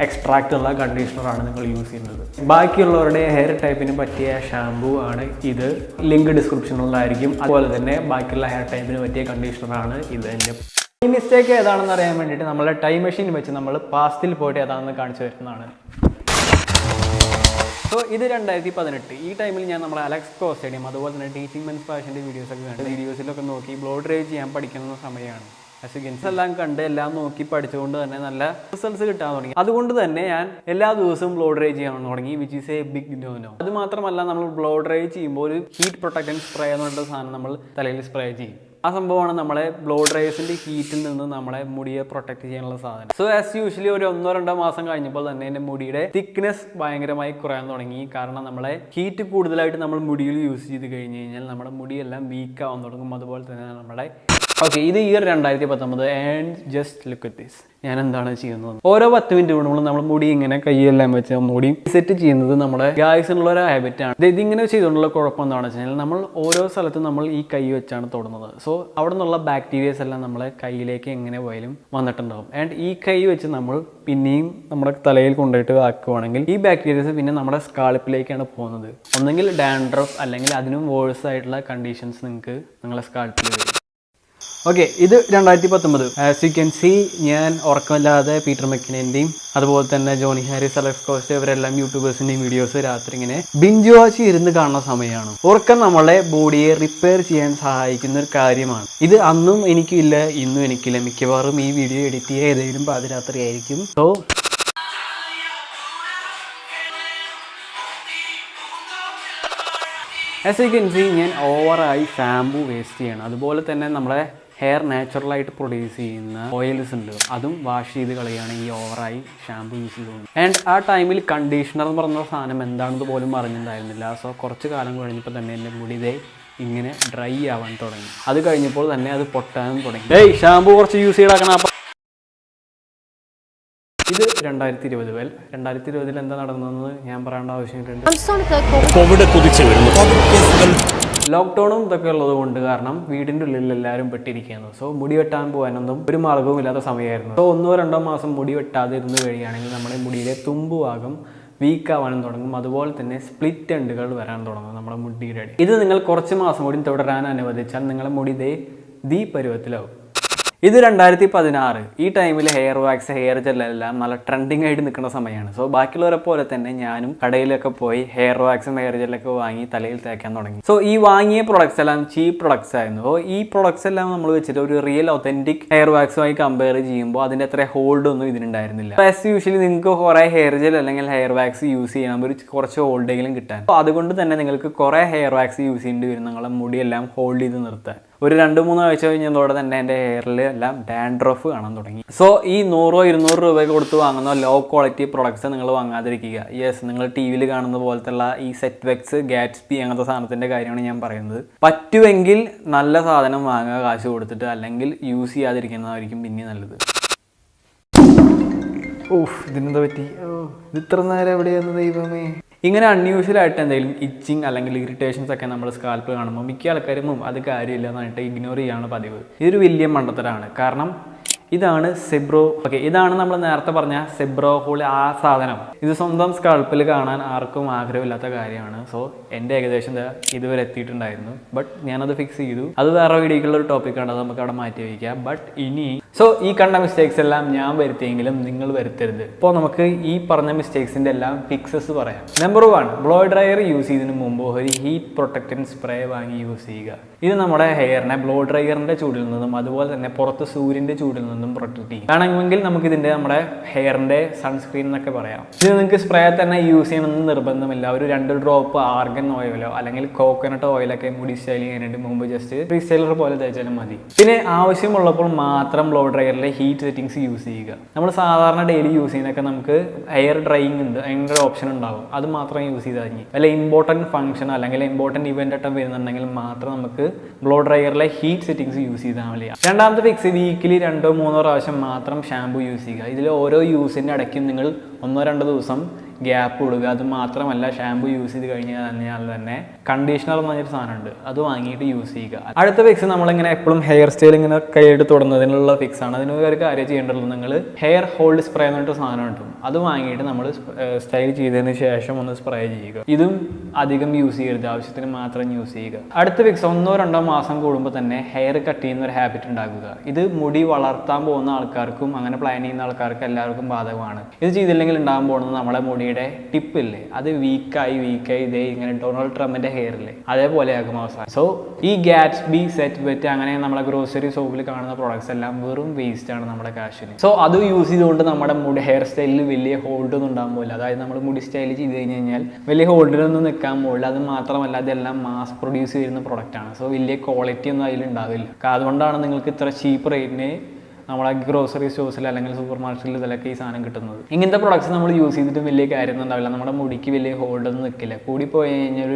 എക്സ്ട്രാക്റ്റ് ഉള്ള കണ്ടീഷണറാണ് നിങ്ങൾ യൂസ് ചെയ്യുന്നത്. ബാക്കിയുള്ളവരുടെ ഹെയർ ടൈപ്പിന് പറ്റിയ ഷാമ്പൂ ആണ് ഇത്. ലിങ്ക് ഡിസ്ക്രിപ്ഷനിലായിരിക്കും. അതുപോലെ തന്നെ ബാക്കിയുള്ള ഹെയർ ടൈപ്പിന് പറ്റിയ കണ്ടീഷണറാണ് ഇത്. ഈ മിസ്റ്റേക്ക് ഏതാണെന്ന് അറിയാൻ വേണ്ടിയിട്ട് നമ്മളെ ടൈം മെഷീൻ വെച്ച് നമ്മൾ പാസ്റ്റിൽ പോയിട്ട് ഏതാണെന്ന് കാണിച്ചു തരുന്നതാണ്. സോ ഇത് 2018 ഈ ടൈമിൽ ഞാൻ നമ്മുടെ അലക്സ്കോ സ്റ്റേഡിയം അതുപോലെ തന്നെ ടീച്ചിങ് മെൻസ് ഫാഷൻ്റെ വീഡിയോസൊക്കെ കണ്ട് വീഡിയോസിലൊക്കെ നോക്കി ബ്ലോ ഡ്രൈ ചെയ്യാൻ പഠിക്കുന്ന സമയമാണ്. എല്ലാം കണ്ട് എല്ലാം നോക്കി പഠിച്ചുകൊണ്ട് തന്നെ നല്ല റിസൾട്ട്സ് കിട്ടാൻ തുടങ്ങി. അതുകൊണ്ട് തന്നെ ഞാൻ എല്ലാ ദിവസവും ബ്ലോ ഡ്രൈ ചെയ്യാൻ തുടങ്ങി, which is a big no. അത് മാത്രമല്ല, നമ്മൾ ബ്ലോ ഡ്രൈ ചെയ്യുമ്പോൾ ഒരു ഹീറ്റ് പ്രൊട്ടക്റ്റൻ സ്പ്രേ എന്ന് പറഞ്ഞ സാധനം നമ്മൾ തലയിൽ സ്പ്രേ ചെയ്യും. ആ സംഭവമാണ് നമ്മളെ ബ്ലോ ഡ്രൈസിന്റെ ഹീറ്റിൽ നിന്ന് നമ്മളെ മുടിയെ പ്രൊട്ടക്ട് ചെയ്യാനുള്ള സാധനം. സോ ആസ് യൂഷ്വലി ഒരു 1-2 മാസം കഴിഞ്ഞപ്പോൾ തന്നെ എൻ്റെ മുടിയുടെ തിക്നെസ് ഭയങ്കരമായി കുറയാൻ തുടങ്ങി. കാരണം നമ്മളെ ഹീറ്റ് കൂടുതലായിട്ട് നമ്മൾ മുടിയിൽ യൂസ് ചെയ്ത് കഴിഞ്ഞ് കഴിഞ്ഞാൽ നമ്മുടെ മുടിയെല്ലാം വീക്ക് ആവാൻ തുടങ്ങും. അതുപോലെ തന്നെ നമ്മുടെ ഇത് year 2019 and just look at this. ഞാൻ എന്താണ് ചെയ്യുന്നത്, ഓരോ 10 മിനിറ്റ് കൂടുമ്പോൾ നമ്മൾ മുടി ഇങ്ങനെ കൈയെല്ലാം വെച്ച് മുടി സെറ്റ് ചെയ്യുന്നത് നമ്മുടെ ഗായ്സിനുള്ള ഒരു ഹാബിറ്റാണ്. ഇതിങ്ങനെ ചെയ്തുകൊണ്ടുള്ള കുഴപ്പം എന്താണെന്ന് വെച്ച് കഴിഞ്ഞാൽ നമ്മൾ ഓരോ സ്ഥലത്തും നമ്മൾ ഈ കൈ വെച്ചാണ് തൊടുന്നത്. സോ അവിടെ നിന്നുള്ള ബാക്ടീരിയസ് എല്ലാം നമ്മളെ കയ്യിലേക്ക് എങ്ങനെ പോയാലും വന്നിട്ടുണ്ടാവും. ആൻഡ് ഈ കൈ വെച്ച് നമ്മൾ പിന്നെയും നമ്മുടെ തലയിൽ കൊണ്ടുപോയിട്ട് ആക്കുവാണെങ്കിൽ ഈ ബാക്ടീരിയസ് പിന്നെ നമ്മുടെ സ്കാൾപ്പിലേക്കാണ് പോകുന്നത്. ഒന്നെങ്കിൽ ഡാൻഡ്രഫ് അല്ലെങ്കിൽ അതിനും വേഴ്സ് ആയിട്ടുള്ള കണ്ടീഷൻസ് നിങ്ങൾക്ക് നിങ്ങളുടെ സ്കാൾപ്പിൽ വരും. ഓക്കെ, ഇത് 2019. ആസ് യു ക്യാൻ സീ, ഞാൻ ഉറക്കമില്ലാതെ പീറ്റർ മെക്കിനേൻ്റെയും അതുപോലെ തന്നെ ജോണി ഹാരിസ്, അലക്സ് കോസ്റ്റ് ഇവരെല്ലാം യൂട്യൂബേഴ്സിൻ്റെയും വീഡിയോസ് രാത്രി ഇങ്ങനെ ബിഞ്ച് വാച്ച് ഇരുന്ന് കാണുന്ന സമയമാണ്. ഉറക്കം നമ്മളെ ബോഡിയെ റിപ്പയർ ചെയ്യാൻ സഹായിക്കുന്ന ഒരു കാര്യമാണ്. ഇത് അന്നും എനിക്കില്ല, ഇന്നും എനിക്കില്ല. മിക്കവാറും ഈ വീഡിയോ എഡിറ്റ് ചെയ്യുക ഏതെങ്കിലും പാതിരാത്രി ആയിരിക്കും. So as you can see, ഞാൻ ഓവറായി ഷാമ്പു വേസ്റ്റ് ചെയ്യണം. അതുപോലെ തന്നെ നമ്മുടെ ഹെയർ നാച്ചുറലായിട്ട് പ്രൊഡ്യൂസ് ചെയ്യുന്ന ഓയിൽസ് ഉണ്ട്, അതും വാഷ് ചെയ്ത് കളയാണ് ഈ ഓവറായി ഷാമ്പു യൂസ് ചെയ്തുകൊണ്ട്. ആൻഡ് ആ ടൈമിൽ കണ്ടീഷണർ എന്ന് പറഞ്ഞ സാധനം എന്താണെന്ന് പോലും അറിഞ്ഞിട്ടുണ്ടായിരുന്നില്ല. സോ കുറച്ച് കാലം കഴിഞ്ഞപ്പോൾ തന്നെ എൻ്റെ മുടി ഇങ്ങനെ ഡ്രൈ ആവാൻ തുടങ്ങി. അത് കഴിഞ്ഞപ്പോൾ തന്നെ അത് പൊട്ടാനും തുടങ്ങി. ഷാമ്പു കുറച്ച് യൂസ് ചെയ്താക്കണം. ഇത് 2020 വെൽ 2020 എന്താ നടന്നതെന്ന് ഞാൻ പറയേണ്ട ആവശ്യമുണ്ട്. ലോക്ക്ഡൗണും ഇതൊക്കെ ഉള്ളത് കൊണ്ട് കാരണം വീടിൻ്റെ ഉള്ളിൽ എല്ലാവരും പെട്ടിരിക്കുകയാണ്. സോ മുടി വെട്ടാൻ പോകാനൊന്നും ഒരു മാർഗ്ഗവും ഇല്ലാത്ത സമയമായിരുന്നു. സോ 1-2 മാസം മുടി വെട്ടാതെ ഇരുന്ന് കഴിയുകയാണെങ്കിൽ നമ്മുടെ മുടിയിലെ തുമ്പുഭാഗം വീക്കാവാനും തുടങ്ങും. അതുപോലെ തന്നെ സ്പ്ലിറ്റ് എൻഡുകൾ വരാൻ തുടങ്ങും നമ്മുടെ മുടിയുടെ ഇടയിൽ. ഇത് നിങ്ങൾ കുറച്ച് മാസം കൂടി തുടരാൻ അനുവദിച്ചാൽ നിങ്ങളുടെ മുടി ദീ പരുവത്തിലാവും. ഇത് 2016 ഈ ടൈമിൽ ഹെയർ വാക്സ് ഹെയർ ജെല്ലെല്ലാം നല്ല ട്രെൻഡിങ് ആയിട്ട് നിൽക്കുന്ന സമയമാണ്. സോ ബാക്കിയുള്ളവരെ പോലെ തന്നെ ഞാനും കടയിലൊക്കെ പോയി ഹെയർ വാക്സും ഹെയർ ജെല്ലൊക്കെ വാങ്ങി തലയിൽ തേക്കാൻ തുടങ്ങി. സോ ഈ വാങ്ങിയ പ്രൊഡക്ട്സ് എല്ലാം ചീപ്പ് പ്രൊഡക്ട്സ് ആയിരുന്നു. സോ ഈ പ്രൊഡക്ട്സ് എല്ലാം നമ്മൾ വെച്ചിട്ട് ഒരു റിയൽ ഒത്തന്റിക് ഹെയർ വാക്സുമായി കമ്പയർ ചെയ്യുമ്പോൾ അതിൻ്റെ അത്ര ഹോൾഡ് ഒന്നും ഇതിനുണ്ടായിരുന്നില്ല. ആസ് യൂഷ്വലി നിങ്ങൾക്ക് കുറേ ഹെയർ ജെൽ അല്ലെങ്കിൽ ഹെയർ വാക്സ് യൂസ് ചെയ്യണം ഒരു കുറച്ച് ഹോൾഡെങ്കിലും കിട്ടാൻ. അപ്പോൾ അതുകൊണ്ട് തന്നെ നിങ്ങൾക്ക് കുറേ ഹെയർ വാക്സ് യൂസ് ചെയ്യേണ്ടി വരും നിങ്ങളുടെ മുടിയെല്ലാം ഹോൾഡ് ചെയ്ത് നിർത്താൻ. ഒരു 2-3 ആഴ്ച കഴിഞ്ഞതോടെ തന്നെ എൻ്റെ ഹെയറിൽ എല്ലാം ഡാൻഡ്രഫ് കാണാൻ തുടങ്ങി. സോ ഈ 100-200 രൂപയ്ക്ക് കൊടുത്ത് വാങ്ങുന്ന ലോ ക്വാളിറ്റി പ്രൊഡക്ട്സ് നിങ്ങൾ വാങ്ങാതിരിക്കുക. യെസ്, നിങ്ങൾ ടി വിയിൽ കാണുന്ന പോലത്തുള്ള ഈ സെറ്റ് വെക്സ് ഗാറ്റ്സ്ബി അങ്ങനത്തെ സാധനത്തിൻ്റെ കാര്യമാണ് ഞാൻ പറയുന്നത്. പറ്റുമെങ്കിൽ നല്ല സാധനം വാങ്ങുക കാശ് കൊടുത്തിട്ട്, അല്ലെങ്കിൽ യൂസ് ചെയ്യാതിരിക്കുന്നതായിരിക്കും പിന്നെ നല്ലത്. ഇതിനെന്താ പറ്റി? ഇത് ഇത്ര നേരം എവിടെയായിരുന്നു ദൈവമേ. ഇങ്ങനെ അൺയൂഷ്വൽ ആയിട്ട് എന്തെങ്കിലും ഇച്ചിങ് അല്ലെങ്കിൽ ഇറിറ്റേഷൻസ് ഒക്കെ നമ്മൾ സ്കാൽപ്പ് കാണുമ്പോൾ മിക്ക ആൾക്കാരും അത് കാര്യമില്ല എന്നായിട്ട് ഇഗ്നോർ ചെയ്യാണ് പതിവ്. ഇതൊരു വലിയ മണ്ടത്തരാണ്. കാരണം ഇതാണ് സെബ്രോ. ഓക്കെ, ഇതാണ് നമ്മൾ നേരത്തെ പറഞ്ഞ സെബ്രോ ഹോൾ. ആ സാധനം ഇത് സ്വന്തം സ്കാൾപ്പിൽ കാണാൻ ആർക്കും ആഗ്രഹമില്ലാത്ത കാര്യമാണ്. സോ എൻ്റെ ഏകദേശം ഇതുവരെ എത്തിയിട്ടുണ്ടായിരുന്നു. ബട്ട് ഞാനത് ഫിക്സ് ചെയ്തു. അത് വേറെ വീഡിയോക്കുള്ള ഒരു ടോപ്പിക്കാണ്, അത് നമുക്ക് അവിടെ മാറ്റി വയ്ക്കാം. ബട്ട് ഇനി ഈ കണ്ട മിസ്റ്റേക്സ് എല്ലാം ഞാൻ വരുത്തിയെങ്കിലും നിങ്ങൾ വരുത്തരുത്. ഇപ്പോൾ നമുക്ക് ഈ പറഞ്ഞ മിസ്റ്റേക്സിൻ്റെ എല്ലാം ഫിക്സസ് പറയാം. നമ്പർ 1, ബ്ലോ ഡ്രയർ യൂസ് ചെയ്തതിന് മുമ്പ് ഒരു ഹീറ്റ് പ്രൊട്ടക്റ്റൻറ്റ് സ്പ്രേ വാങ്ങി യൂസ് ചെയ്യുക. ഇത് നമ്മുടെ ഹെയറിനെ ബ്ലോ ഡ്രയറിൻ്റെ ചൂടിൽ നിന്നും അതുപോലെ തന്നെ പുറത്ത് സൂര്യൻ്റെ ചൂടിൽ നിന്നും പ്രൊട്ടക്ട് ചെയ്യും. വേണമെങ്കിൽ നമുക്ക് ഇതിൻ്റെ നമ്മുടെ ഹെയറിൻ്റെ സൺസ്ക്രീൻ എന്നൊക്കെ പറയാം. ഇത് നിങ്ങൾക്ക് സ്പ്രേ തന്നെ യൂസ് ചെയ്യണമെന്ന് നിർബന്ധമില്ല. ഒരു 2 ഡ്രോപ്പ് ആർഗൻ ഓയിലോ അല്ലെങ്കിൽ കോക്കനട്ട് ഓയിലൊക്കെ മുടി സ്റ്റൈൽ ചെയ്യാനായിട്ട് മുമ്പ് ജസ്റ്റ് ഫ്രീ സ്റ്റൈലർ പോലെ തേച്ചാലും മതി. പിന്നെ ആവശ്യമുള്ളപ്പോൾ മാത്രം ബ്ലോ ഡ്രയറിലെ ഹീറ്റ് സെറ്റിംഗ്സ് യൂസ് ചെയ്യുക. നമ്മൾ സാധാരണ ഡെയിലി യൂസ് ചെയ്യുന്നതൊക്കെ നമുക്ക് എയർ ഡ്രൈയിങ് ഉണ്ട്, അതിൻ്റെ ഓപ്ഷൻ ഉണ്ടാവും. അത് മാത്രം യൂസ് ചെയ്താൽ മതി. വല്ല ഇമ്പോർട്ടൻറ്റ് ഫംഗ്ഷൻ അല്ലെങ്കിൽ ഇമ്പോർട്ടൻറ്റ് ഇവൻ്റ് ആയിട്ട് വരുന്നുണ്ടെങ്കിൽ മാത്രം നമുക്ക് ബ്ലോ ഡ്രയറിലെ ഹീറ്റ് സെറ്റിംഗ്സ് യൂസ് ചെയ്താൽ മതി. രണ്ടാമത്തെ ഫിക്സ്, വീക്കിലി 2-3 പ്രാവശ്യം മാത്രം ഷാമ്പു യൂസ് ചെയ്യുക. ഇതിൽ ഓരോ യൂസിൻ്റെ ഇടയ്ക്കും നിങ്ങൾ 1-2 ദിവസം ഗ്യാപ്പ് കൊടുക്കുക. അത് മാത്രമല്ല, ഷാമ്പു യൂസ് ചെയ്ത് കഴിഞ്ഞാൽ തന്നെ കണ്ടീഷണർ എന്ന് പറഞ്ഞൊരു സാധനമുണ്ട്, അത് വാങ്ങിയിട്ട് യൂസ് ചെയ്യുക. അടുത്ത ഫിക്സ്, നമ്മളിങ്ങനെ എപ്പോഴും ഹെയർ സ്റ്റൈൽ ഇങ്ങനെ കൈയിട്ട് തുടങ്ങുന്നതിനുള്ള ഫിക്സ് ആണ്. അതിന് ഒരു കാര്യം ചെയ്യേണ്ടതുള്ളൂ, നിങ്ങൾ ഹെയർ ഹോൾഡ് സ്പ്രേ എന്ന് പറഞ്ഞിട്ട് സാധനം കിട്ടും. അത് വാങ്ങിയിട്ട് നമ്മൾ സ്റ്റൈൽ ചെയ്തതിന് ശേഷം ഒന്ന് സ്പ്രേ ചെയ്യുക. ഇതും അധികം യൂസ് ചെയ്യരുത്, ആവശ്യത്തിന് മാത്രം യൂസ് ചെയ്യുക. അടുത്ത ഫിക്സ്, 1-2 മാസം കൂടുമ്പോൾ തന്നെ ഹെയർ കട്ട് ചെയ്യുന്ന ഒരു ഹാബിറ്റ് ഉണ്ടാക്കുക. ഇത് മുടി വളർത്താൻ പോകുന്ന ആൾക്കാർക്കും അങ്ങനെ പ്ലാൻ ചെയ്യുന്ന ആൾക്കാർക്കും എല്ലാവർക്കും ബാധകമാണ്. ഇത് ചെയ്തില്ലെങ്കിൽ ഉണ്ടാകാൻ പോകുന്നത് നമ്മുടെ മുടി ടിപ്പില്ലേ, അത് വീക്കായി ഇതേ ഇങ്ങനെ ഡൊണാൾഡ് ട്രംപിന്റെ ഹെയറില്ലേ അതേപോലെ ആകും അവസാനം. സോ ഈ ഗാറ്റ്സ്ബി, സെറ്റ് വെറ്റ് അങ്ങനെ നമ്മുടെ ഗ്രോസറി ഷോപ്പിൽ കാണുന്ന പ്രോഡക്ട്സ് എല്ലാം വെറും വേസ്റ്റ് ആണ് നമ്മുടെ കാശിന്. സോ അത് യൂസ് ചെയ്തുകൊണ്ട് നമ്മുടെ മുടി ഹെയർ സ്റ്റൈലിൽ വലിയ ഹോൾഡ് ഒന്നും ഉണ്ടാകാൻ പോകില്ല. അതായത് നമ്മൾ മുടി സ്റ്റൈൽ ചെയ്ത് കഴിഞ്ഞാൽ വലിയ ഹോൾഡിലൊന്നും നിൽക്കാൻ പോകില്ല. അത് മാത്രമല്ല, അതെല്ലാം മാസ് പ്രൊഡ്യൂസ് ചെയ്യുന്ന പ്രോഡക്റ്റ് ആണ്. സോ വലിയ ക്വാളിറ്റി ഒന്നും അതിലുണ്ടാവില്ല. അതുകൊണ്ടാണ് നിങ്ങൾക്ക് ഇത്ര ചീപ്പ് റേറ്റിന് നമ്മളെ ഗ്രോസറി സ്റ്റോഴ്സിൽ അല്ലെങ്കിൽ സൂപ്പർ മാർക്കറ്റിൽ ഇതിലൊക്കെ ഈ സാധനം കിട്ടുന്നത്. ഇങ്ങനത്തെ പ്രൊഡക്ട്സ് നമ്മൾ യൂസ് ചെയ്തിട്ട് വലിയ കാര്യമൊന്നും ഉണ്ടാവില്ല. നമ്മുടെ മുടിക്ക് വലിയ ഹോൾഡൊന്നും നിൽക്കില്ല. കൂടിപ്പോയി കഴിഞ്ഞാൽ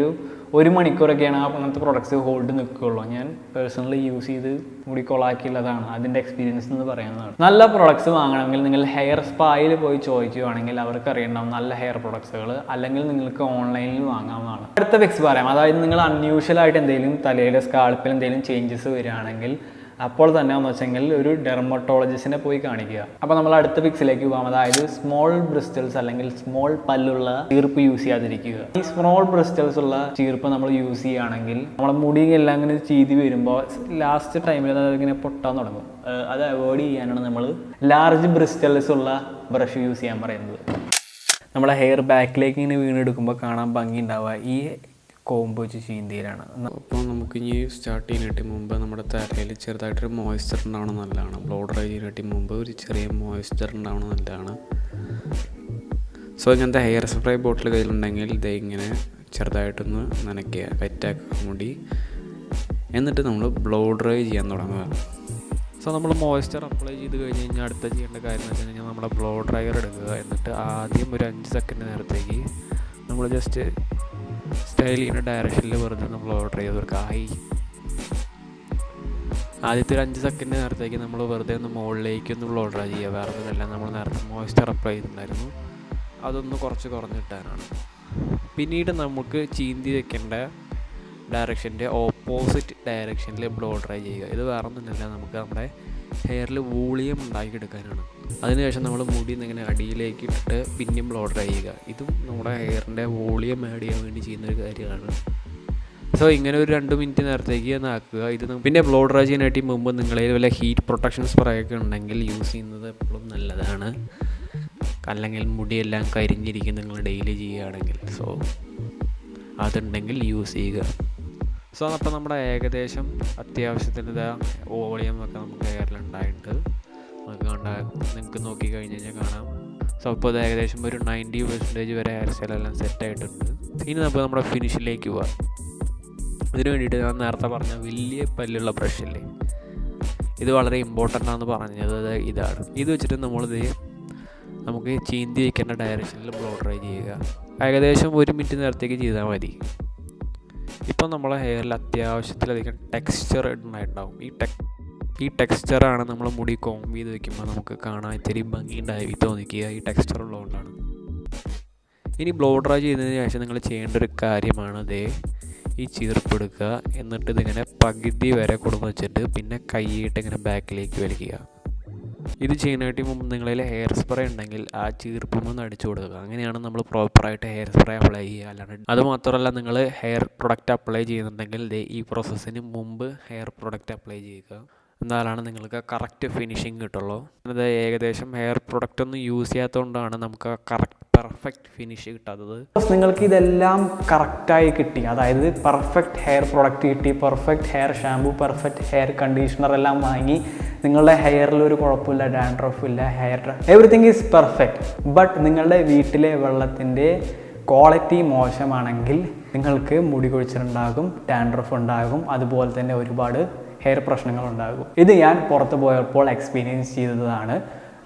1 മണിക്കൂറൊക്കെയാണ് അങ്ങനത്തെ പ്രൊഡക്ട്സ് ഹോൾഡ് നിൽക്കുകയുള്ളൂ. ഞാൻ പേഴ്സണലി യൂസ് ചെയ്ത് മുടി കൊളാക്കിയുള്ളതാണ്, അതിൻ്റെ എക്സ്പീരിയൻസ് എന്ന് പറയുന്നതാണ്. നല്ല പ്രൊഡക്ട്സ് വാങ്ങണമെങ്കിൽ നിങ്ങൾ ഹെയർ സ്പായിൽ പോയി ചോദിക്കുകയാണെങ്കിൽ അവർക്ക് അറിയണ്ടാവും നല്ല ഹെയർ പ്രൊഡക്ട്സുകൾ, അല്ലെങ്കിൽ നിങ്ങൾക്ക് ഓൺലൈനിൽ വാങ്ങാവുന്നതാണ്. അടുത്ത ഫിക്സ് പറയാം. അതായത് നിങ്ങൾ അൺയൂഷ്വലായിട്ട് എന്തെങ്കിലും തലയിലെ സ്കാൾപ്പിൽ എന്തെങ്കിലും ചേഞ്ചസ് വരികയാണെങ്കിൽ അപ്പോൾ തന്നെ എന്ന് വെച്ചെങ്കിൽ ഒരു ഡെർമറ്റോളജിസ്റ്റിനെ പോയി കാണിക്കുക. അപ്പോൾ നമ്മൾ അടുത്ത ഫിക്സിലേക്ക് പോകാം. അതായത് സ്മോൾ ബ്രിസ്റ്റൽസ് അല്ലെങ്കിൽ സ്മോൾ പല്ലുള്ള ചീർപ്പ് യൂസ് ചെയ്യാതിരിക്കുക. ഈ സ്മോൾ ബ്രിസ്റ്റൽസ് ഉള്ള ചീർപ്പ് നമ്മൾ യൂസ് ചെയ്യുകയാണെങ്കിൽ നമ്മുടെ മുടി എല്ലാം ഇങ്ങനെ ചീതി വരുമ്പോൾ ലാസ്റ്റ് ടൈമിൽ അതിങ്ങനെ പൊട്ടാൻ തുടങ്ങും. അത് അവോയ്ഡ് ചെയ്യാനാണ് നമ്മൾ ലാർജ് ബ്രിസ്റ്റൽസ് ഉള്ള ബ്രഷ് യൂസ് ചെയ്യാൻ പറയുന്നത്. നമ്മുടെ ഹെയർ ബാക്കിലേക്ക് ഇങ്ങനെ വീണെടുക്കുമ്പോൾ കാണാൻ ഭംഗി ഉണ്ടാവുക ഈ കോമ്പ് വെച്ച് ചീന്തിയിലാണ്. അപ്പോൾ നമുക്കിനി സ്റ്റാർട്ട് ചെയ്യാനായിട്ട് മുമ്പ് നമ്മുടെ തലയിൽ ചെറുതായിട്ടൊരു മോയ്സ്ചർ ഉണ്ടാവണം നല്ലതാണ്. ബ്ലോ ഡ്രൈ ചെയ്യാനായിട്ട് മുമ്പ് ഒരു ചെറിയ മോയ്സ്ചർ ഉണ്ടാവണം നല്ലതാണ്. സോ ഇങ്ങനത്തെ ഹെയർ സ്പ്രേ ബോട്ടിൽ കയ്യിലുണ്ടെങ്കിൽ ഇത് ഇങ്ങനെ ചെറുതായിട്ടൊന്ന് നനയ്ക്കുക, വെറ്റാക്കുക മുടി. എന്നിട്ട് നമ്മൾ ബ്ലോ ഡ്രൈ ചെയ്യാൻ തുടങ്ങുക. സോ നമ്മൾ മോയ്സ്ചർ അപ്ലൈ ചെയ്ത് കഴിഞ്ഞ് കഴിഞ്ഞാൽ അടുത്ത ചെയ്യേണ്ട കാര്യം എന്ന് വെച്ച് കഴിഞ്ഞാൽ നമ്മുടെ ബ്ലോ ഡ്രയർ എടുക്കുക. എന്നിട്ട് ആദ്യം ഒരു 5 സെക്കൻഡ് നേരത്തേക്ക് നമ്മൾ ജസ്റ്റ് സ്റ്റൈൽ ചെയ്യുന്ന ഡയറക്ഷനിൽ വെറുതെ നമ്മൾ ബ്ലോ ഡ്രൈ ചെയ്ത് കൊടുക്കുക. ആദ്യത്തെ ഒരു 5 സെക്കൻഡ് നേരത്തേക്ക് നമ്മൾ വെറുതെ ഒന്ന് മുകളിലേക്ക് ഒന്ന് ബ്ലോ ഡ്രൈ ചെയ്യുക. വേറെ ഒന്നുമില്ല, നമ്മൾ നേരത്തെ മോയ്സ്ചർ അപ്ലൈ ചെയ്തിട്ടുണ്ടായിരുന്നു, അതൊന്ന് കുറച്ച് കുറഞ്ഞിട്ടാനാണ്. പിന്നീട് നമുക്ക് ചീന്തി വെക്കേണ്ട ഡയറക്ഷൻ്റെ ഓപ്പോസിറ്റ് ഡയറക്ഷനിൽ ബ്ലോ ഡ്രൈ ചെയ്യുക. ഇത് വേറെ ഒന്നുമില്ല, നമുക്ക് നമ്മുടെ ഹെയറിൽ വോളിയം ഉണ്ടാക്കിയെടുക്കാനാണ്. അതിനുശേഷം നമ്മൾ മുടി ഇങ്ങനെ അടിയിലേക്ക് ഇട്ടിട്ട് പിന്നെയും ബ്ലോ ഡ്രൈ ചെയ്യുക. ഇതും നമ്മുടെ ഹെയറിൻ്റെ വോളിയം ആഡ് ചെയ്യാൻ വേണ്ടി ചെയ്യുന്നൊരു കാര്യമാണ്. സോ ഇങ്ങനെ ഒരു 2 മിനിറ്റ് നേരത്തേക്ക് ഒന്ന് ആക്കുക. ഇത് പിന്നെ ബ്ലോ ഡ്രൈ ചെയ്യാനായിട്ട് മുമ്പ് നിങ്ങളിൽ വല്ല ഹീറ്റ് പ്രൊട്ടക്ഷൻ സ്പ്രേ ഒക്കെ ഉണ്ടെങ്കിൽ യൂസ് ചെയ്യുന്നത് എപ്പോഴും നല്ലതാണ്. അല്ലെങ്കിൽ മുടിയെല്ലാം കരിഞ്ഞിരിക്കും നിങ്ങൾ ഡെയിലി ചെയ്യുകയാണെങ്കിൽ. സോ അതുണ്ടെങ്കിൽ യൂസ് ചെയ്യുക. സോ അപ്പോൾ നമ്മുടെ ഏകദേശം അത്യാവശ്യത്തിന് വോളിയം ഒക്കെ നമുക്ക് ഹെയറിലുണ്ടായിട്ട് നിങ്ങൾക്ക് നോക്കിക്കഴിഞ്ഞ് കഴിഞ്ഞാൽ കാണാം. സോ അപ്പോൾ അത് ഏകദേശം ഒരു 90% വരെ ഹെയർ സ്റ്റൈലെല്ലാം സെറ്റായിട്ടുണ്ട്. ഇനി നമുക്ക് നമ്മുടെ ഫിനിഷിലേക്ക് പോവാം. ഇതിന് വേണ്ടിയിട്ട് ഞാൻ നേരത്തെ പറഞ്ഞ വലിയ പല്ലുള്ള ബ്രഷില്ലേ, ഇത് വളരെ ഇമ്പോർട്ടൻ്റ് ആണെന്ന് പറഞ്ഞത് ഇതാണ്. ഇത് വെച്ചിട്ട് നമുക്ക് ചീന്തി വയ്ക്കേണ്ട ഡയറക്ഷനിൽ ബ്ലോ ഡ്രൈ ചെയ്യുക. ഏകദേശം 1 മിനിറ്റ് നേരത്തേക്ക് ചെയ്താൽ മതി. ഇപ്പം നമ്മളെ ഹെയറിൽ അത്യാവശ്യത്തിലധികം ടെക്സ്ചർ ഉണ്ടായിട്ടുണ്ടാവും. ഈ ടെക്സ്ചറാണ് നമ്മൾ മുടി കോംബ് ചെയ്ത് വയ്ക്കുമ്പോൾ നമുക്ക് കാണാൻ ഇത്തിരി ഭംഗിയുണ്ടായി തോന്നിക്കുക. ഈ ടെക്സ്ചർ ഉള്ളതുകൊണ്ടാണ്. ഇനി ബ്ലോ ഡ്രൈ ചെയ്തതിന് ശേഷം നിങ്ങൾ ചെയ്യേണ്ട ഒരു കാര്യമാണ് ഈ ചീർപ്പെടുക്കുക. എന്നിട്ട് ഇതിങ്ങനെ പകുതി വരെ കൊടുന്ന് വെച്ചിട്ട് പിന്നെ കൈയിട്ട് ഇങ്ങനെ ബാക്കിലേക്ക് വലിക്കുക. ഇത് ചെയ്യാനായിട്ട് മുമ്പ് നിങ്ങളിൽ ഹെയർ സ്പ്രേ ഉണ്ടെങ്കിൽ ആ ചീർപ്പുമൊന്ന് അടിച്ചു കൊടുക്കുക. അങ്ങനെയാണ് നമ്മൾ പ്രോപ്പറായിട്ട് ഹെയർ സ്പ്രേ അപ്ലൈ ചെയ്യുക. അല്ലാണ്ട് അതുമാത്രമല്ല, നിങ്ങൾ ഹെയർ പ്രൊഡക്റ്റ് അപ്ലൈ ചെയ്യുന്നുണ്ടെങ്കിൽ ഈ പ്രോസസ്സിന് മുമ്പ് ഹെയർ പ്രൊഡക്റ്റ് അപ്ലൈ ചെയ്യുക. എന്നാലാണ് നിങ്ങൾക്ക് കറക്റ്റ് ഫിനിഷിങ് കിട്ടുള്ളൂ. അത് ഏകദേശം ഹെയർ പ്രൊഡക്റ്റ് ഒന്നും യൂസ് ചെയ്യാത്തതുകൊണ്ടാണ് നമുക്ക് പെർഫെക്റ്റ് ഫിനിഷ് കിട്ടാത്തത്. നിങ്ങൾക്ക് ഇതെല്ലാം കറക്റ്റായി കിട്ടി, അതായത് പെർഫെക്റ്റ് ഹെയർ പ്രൊഡക്റ്റ് കിട്ടി, perfect hair shampoo, perfect hair conditioner എല്ലാം വാങ്ങി നിങ്ങളുടെ ഹെയറിൽ ഒരു കുഴപ്പമില്ല, ഡാൻഡ്രഫ് ഇല്ല, എവറിത്തിങ് ഈസ് പെർഫെക്റ്റ്. ബട്ട് നിങ്ങളുടെ വീട്ടിലെ വെള്ളത്തിൻ്റെ ക്വാളിറ്റി മോശമാണെങ്കിൽ നിങ്ങൾക്ക് മുടി കൊഴിച്ചിലുണ്ടാകും, ഡാൻഡ്രഫ് ഉണ്ടാകും, അതുപോലെ തന്നെ ഒരുപാട് ഹെയർ പ്രശ്നങ്ങളുണ്ടാകും. ഇത് ഞാൻ പുറത്ത് പോയപ്പോൾ എക്സ്പീരിയൻസ് ചെയ്തതാണ്.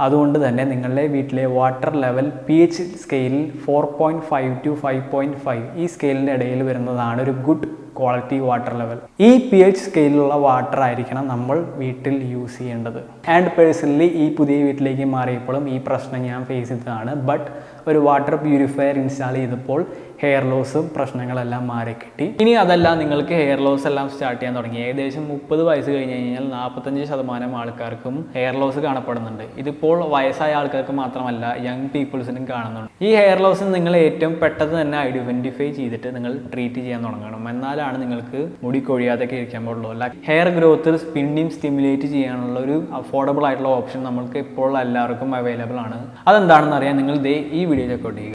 അതുകൊണ്ട് തന്നെ നിങ്ങളുടെ വീട്ടിലെ വാട്ടർ ലെവൽ pH സ്കെയിലിൽ 4.5 to 5.5 ഈ സ്കെയിലിൻ്റെ ഇടയിൽ വരുന്നതാണ് ഒരു ഗുഡ് ക്വാളിറ്റി വാട്ടർ ലെവൽ. ഈ pH സ്കെയിലുള്ള വാട്ടർ ആയിരിക്കണം നമ്മൾ വീട്ടിൽ യൂസ് ചെയ്യേണ്ടത്. ആൻഡ് പേഴ്സണലി ഈ പുതിയ വീട്ടിലേക്ക് മാറിയപ്പോഴും ഈ പ്രശ്നം ഞാൻ ഫേസ് ചെയ്തതാണ്. ബട്ട് ഒരു വാട്ടർ പ്യൂരിഫയർ ഇൻസ്റ്റാൾ ചെയ്തപ്പോൾ ഹെയർ ലോസും പ്രശ്നങ്ങളെല്ലാം മാറി കിട്ടി. ഇനി അതല്ല, നിങ്ങൾക്ക് ഹെയർ ലോസ് എല്ലാം സ്റ്റാർട്ട് ചെയ്യാൻ തുടങ്ങി. ഏകദേശം 30 വയസ്സ് കഴിഞ്ഞ് കഴിഞ്ഞാൽ 45% ആൾക്കാർക്കും ഹെയർ ലോസ് കാണപ്പെടുന്നുണ്ട്. ഇതിപ്പോൾ വയസ്സായ ആൾക്കാർക്ക് മാത്രമല്ല, യങ് പീപ്പിൾസിനും കാണുന്നുണ്ട്. ഈ ഹെയർ ലോസ് നിങ്ങൾ ഏറ്റവും പെട്ടെന്ന് തന്നെ ഐഡന്റിഫൈ ചെയ്തിട്ട് നിങ്ങൾ ട്രീറ്റ് ചെയ്യാൻ തുടങ്ങണം. എന്നാലാണ് നിങ്ങൾക്ക് മുടി കൊഴിയാതൊക്കെ ഇരിക്കാൻ പാടുള്ളൂ. അല്ല, ഹെയർ ഗ്രോത്ത് പിന്നെയും സ്റ്റിമുലേറ്റ് ചെയ്യാനുള്ള ഒരു അഫോർഡബിൾ ആയിട്ടുള്ള ഓപ്ഷൻ നമ്മൾക്ക് ഇപ്പോൾ എല്ലാവർക്കും അവൈലബിൾ ആണ്. അതെന്താണെന്ന് അറിയാൻ നിങ്ങൾ ഈ വീഡിയോ ചെക്ക് ഔട്ട് ചെയ്യുക.